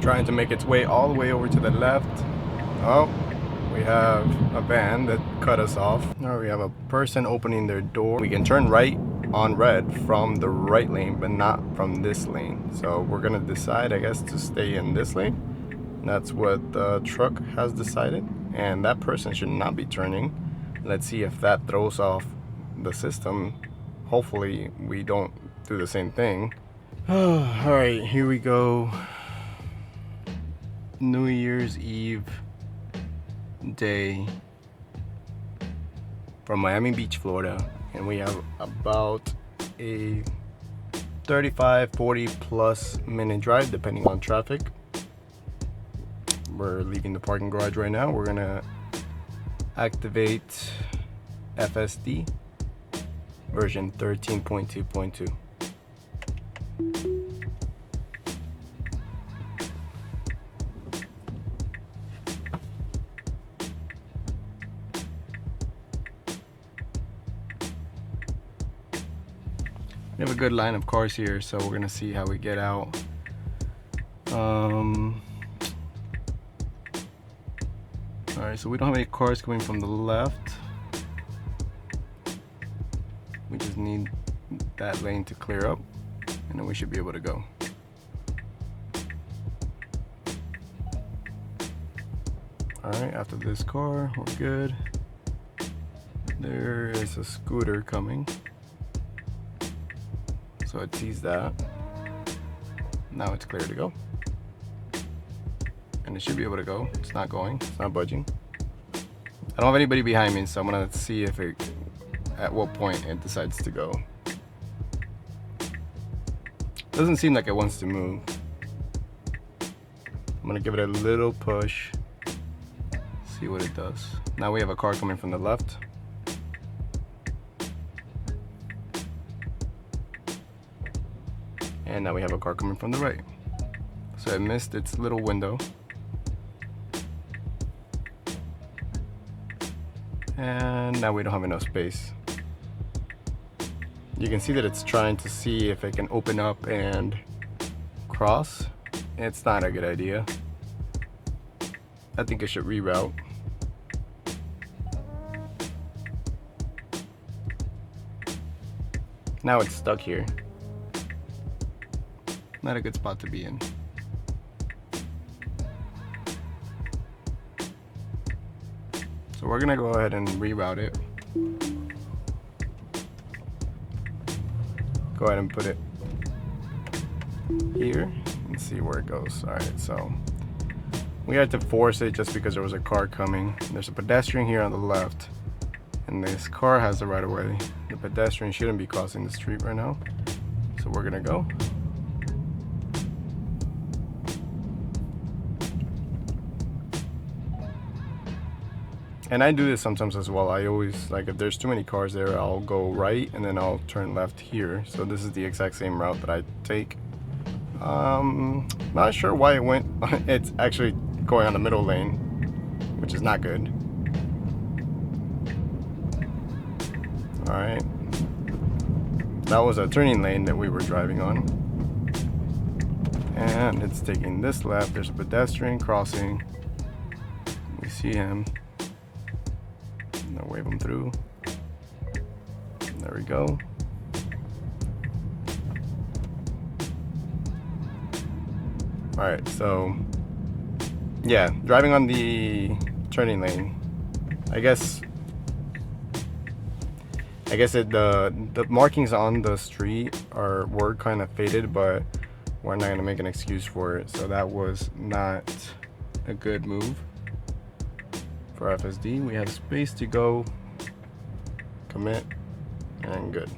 trying to make its way all the way over to the left. Oh, we have a van that cut us off. Now we have a person opening their door. We can turn right on red from the right lane, but not from this lane. So we're gonna decide, I guess, to stay in this lane. That's what the truck has decided, and that person should not be turning. Let's see if that throws off the system. Hopefully we don't do the same thing. All right, here we go. New Year's Eve day from Miami Beach, Florida, and we have about a 35-40 plus minute drive depending on traffic. We're leaving the parking garage right now. We're gonna activate FSD version 13.2.2. We have a good line of cars here, so we're gonna see how we get out. Alright, so we don't have any cars coming from the left. We just need that lane to clear up, and then we should be able to go. Alright, after this car, we're good. There is a scooter coming, so it sees that. Now it's clear to go. And it should be able to go. It's not going, it's not budging. I don't have anybody behind me, so I'm gonna see if it, at what point it decides to go. Doesn't seem like it wants to move. I'm gonna give it a little push, see what it does. Now we have a car coming from the left. And now we have a car coming from the right. So it missed its little window. And now we don't have enough space. You can see that it's trying to see if it can open up and cross. It's not a good idea. I think it should reroute. Now it's stuck here. Not a good spot to be in. So we're gonna go ahead and reroute it. Go ahead and put it here and see where it goes. All right, so we had to force it just because there was a car coming. There's a pedestrian here on the left, and this car has the right of way. The pedestrian shouldn't be crossing the street right now. So we're gonna go. And I do this sometimes as well. I always, like, if there's too many cars there, I'll go right and then I'll turn left here. So this is the exact same route that I take. Not sure why it went. It's actually going on the middle lane, which is not good. All right. That was a turning lane that we were driving on. And it's taking this left. There's a pedestrian crossing. We see him. I'll wave them through. There we go. Alright, so yeah, driving on the turning lane. I guess the markings on the street were kind of faded, but we're not gonna make an excuse for it. So that was not a good move. For FSD, we have space to go, commit, and good.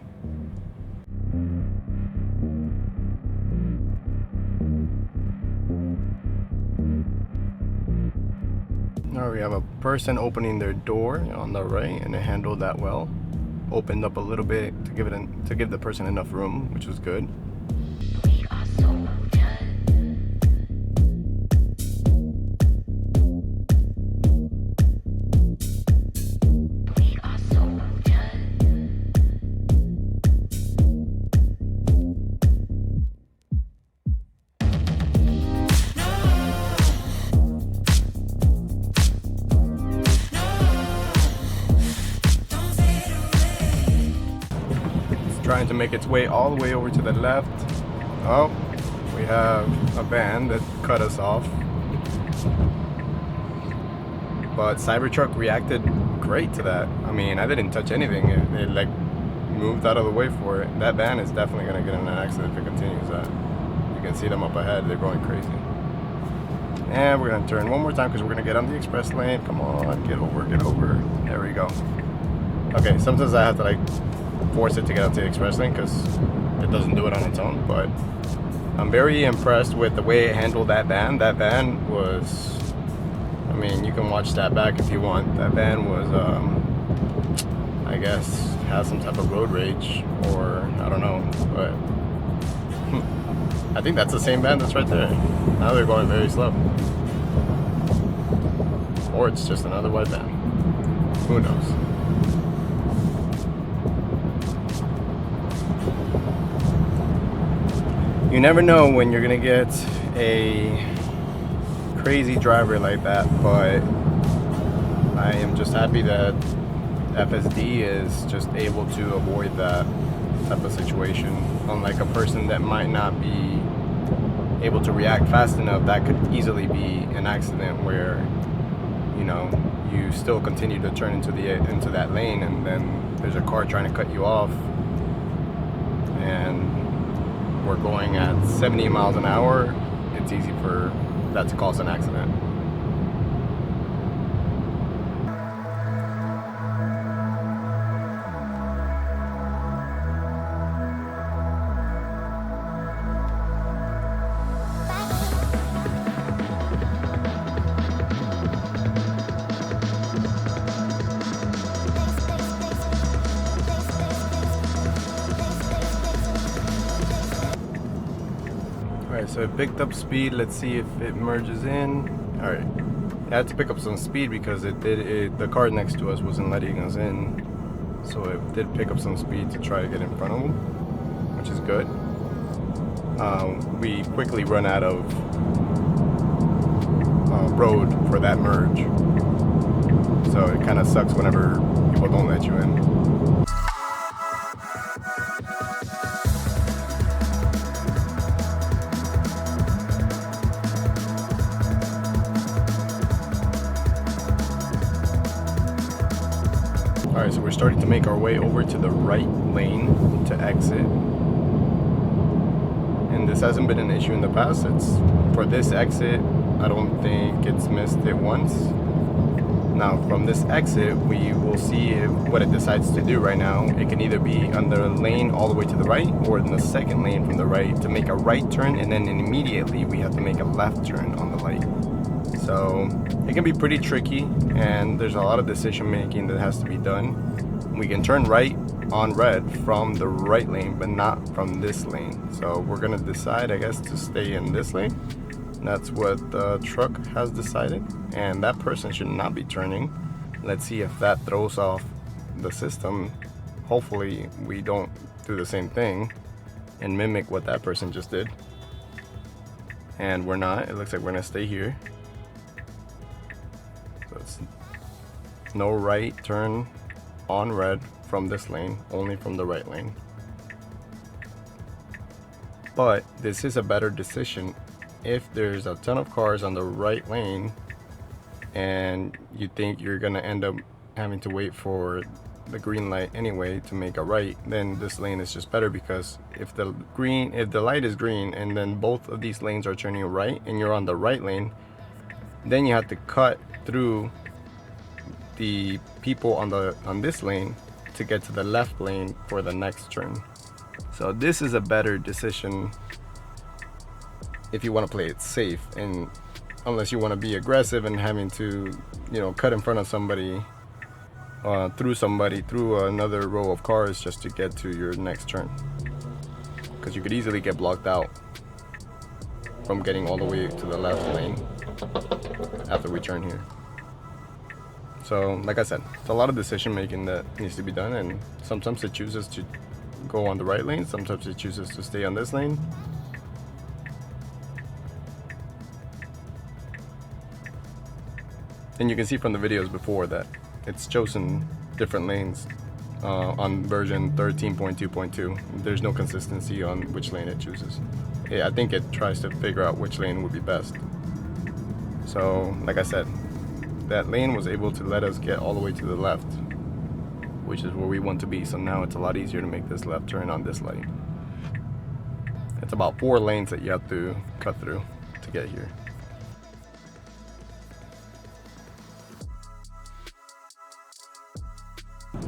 Now we have a person opening their door on the right, and it handled that well. Opened up a little bit to give the person enough room, which was good. trying to make its way all the way over to the left. Oh, we have a van that cut us off. But Cybertruck reacted great to that. I mean, I didn't touch anything. It like moved out of the way for it. That van is definitely going to get in an accident if it continues that. You can see them up ahead. They're going crazy. And we're going to turn one more time because we're going to get on the express lane. Come on, get over, get over. There we go. Okay, sometimes I have to like force it to get out to the express lane because it doesn't do it on its own. But I'm very impressed with the way it handled that van. That van was, I mean, you can watch that back if you want. That van was, I guess, has some type of road rage, or I don't know, but I think that's the same van that's right there. Now they're going very slow. Or it's just another white van. Who knows? You never know when you're gonna get a crazy driver like that, but I am just happy that FSD is just able to avoid that type of situation. Unlike a person that might not be able to react fast enough, that could easily be an accident where, you know, you still continue to turn into that lane, and then there's a car trying to cut you off, and we're going at 70 miles an hour. It's easy for that to cause an accident. Alright, so it picked up speed. Let's see if it merges in. Alright, I had to pick up some speed because the car next to us wasn't letting us in. So it did pick up some speed to try to get in front of them, which is good. We quickly run out of road for that merge. So it kind of sucks whenever people don't let you in. Alright, so we're starting to make our way over to the right lane to exit. And this hasn't been an issue in the past. It's for this exit, I don't think it's missed it once. Now from this exit, we will see what it decides to do right now. It can either be on the lane all the way to the right, or in the second lane from the right to make a right turn, and then immediately we have to make a left turn on the light. So it can be pretty tricky, and there's a lot of decision making that has to be done. We can turn right on red from the right lane, but not from this lane. So we're gonna decide, I guess, to stay in this lane. That's what the truck has decided, and that person should not be turning. Let's see if that throws off the system. Hopefully we don't do the same thing and mimic what that person just did. And we're not. It looks like we're gonna stay here. So it's no right turn on red from this lane, only from the right lane. But this is a better decision if there's a ton of cars on the right lane and you think you're gonna end up having to wait for the green light anyway to make a right. Then this lane is just better, because if the light is green and then both of these lanes are turning right and you're on the right lane, then you have to cut through the people on this lane to get to the left lane for the next turn. So this is a better decision if you want to play it safe, and unless you want to be aggressive and having to, you know, cut in front of somebody, through another row of cars just to get to your next turn, because you could easily get blocked out from getting all the way to the left lane after we turn here. So like I said, it's a lot of decision making that needs to be done, and sometimes it chooses to go on the right lane, sometimes it chooses to stay on this lane. And you can see from the videos before that it's chosen different lanes on version 13.2.2. There's no consistency on which lane it chooses. Yeah, I think it tries to figure out which lane would be best. So, like I said, that lane was able to let us get all the way to the left, which is where we want to be. So now it's a lot easier to make this left turn on this lane. It's about 4 lanes that you have to cut through to get here.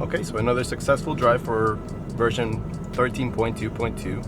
Okay, so another successful drive for version 13.2.2.